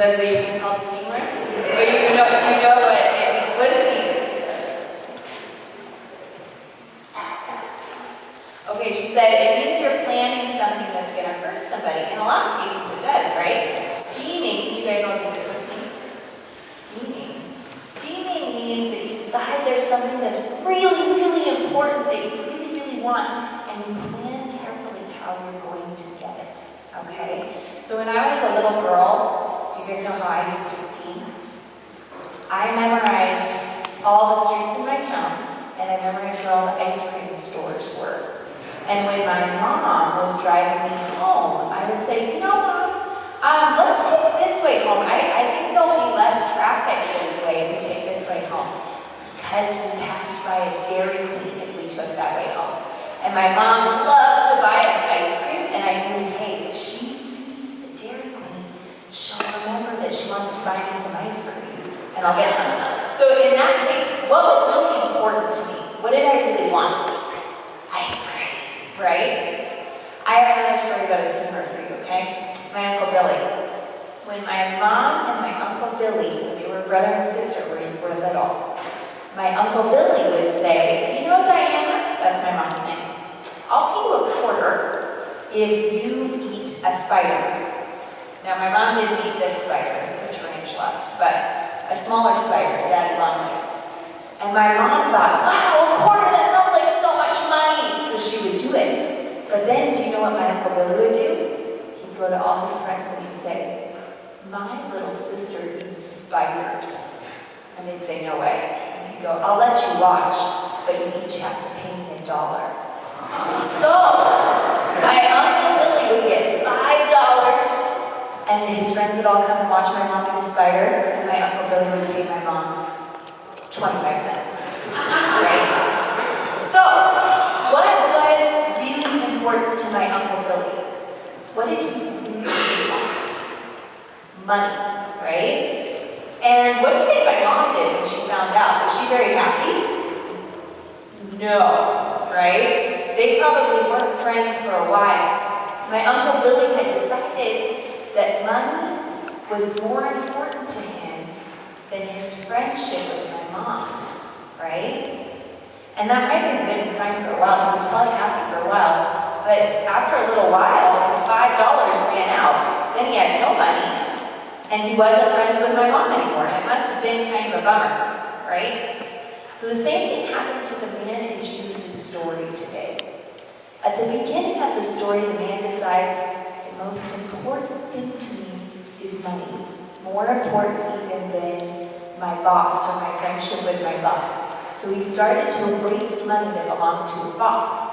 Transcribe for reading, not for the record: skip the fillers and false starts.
Leslie, you've been called a schemer? But you know what it means. What does it mean? Okay, she said it means you're planning something that's going to hurt somebody. In a lot of cases it does, right? Scheming, can you guys all do this with me? Scheming. Scheming means that you decide there's something that's really, really important that you really, really want, and you plan carefully how you're going to get it. Okay? So when I was a little girl, do you guys know how I used to scheme? I memorized all the streets in my town, and I memorized where all the ice cream stores were. And when my mom was driving me home, I would say, you know, Mom, let's take this way home. I think there'll be less traffic this way if we take this way home. Because we passed by a Dairy Queen if we took that way home. And my mom loved to buy us ice cream, and I knew, hey, if she sees the Dairy Queen, she'll remember that she wants to buy me some ice cream, and I'll get some. So in that case, what was really important to me? What did I really want? Ice cream. Right? I have another story about a schemer for you, okay? My Uncle Billy. When my mom and my Uncle Billy, so they were brother and sister, were little, my Uncle Billy would say, you know, Diana, that's my mom's name, I'll pay you $1 if you eat a spider. Now, my mom didn't eat this spider, this is a tarantula, but a smaller spider, Daddy Longlegs. And my mom thought, wow, $1, that sounds like so much money. So she would do it. But then, do you know what my Uncle Billy would do? He'd go to all his friends and he'd say, my little sister eats spiders. And they'd say, no way. And he'd go, I'll let you watch, but you each have to pay me $1. So, my Uncle Billy would get $5, and his friends would all come and watch my mom eat a spider, and my Uncle Billy would pay my mom 25 cents, right? So, what was really important to my Uncle Billy? What did he really want? Money, right? And what do you think my mom did when she found out? Was she very happy? No, right? They probably weren't friends for a while. My Uncle Billy had decided that money was more important to him than his friendship with my mom, right? And that might have been good and fine for a while. He was probably happy for a while. But after a little while, his $5 ran out. Then he had no money. And he wasn't friends with my mom anymore. And it must have been kind of a bummer, right? So the same thing happened to the man in Jesus' story today. At the beginning of the story, the man decides, the most important thing to me is money. More important even than my boss or my friendship with my boss. So he started to waste money that belonged to his boss.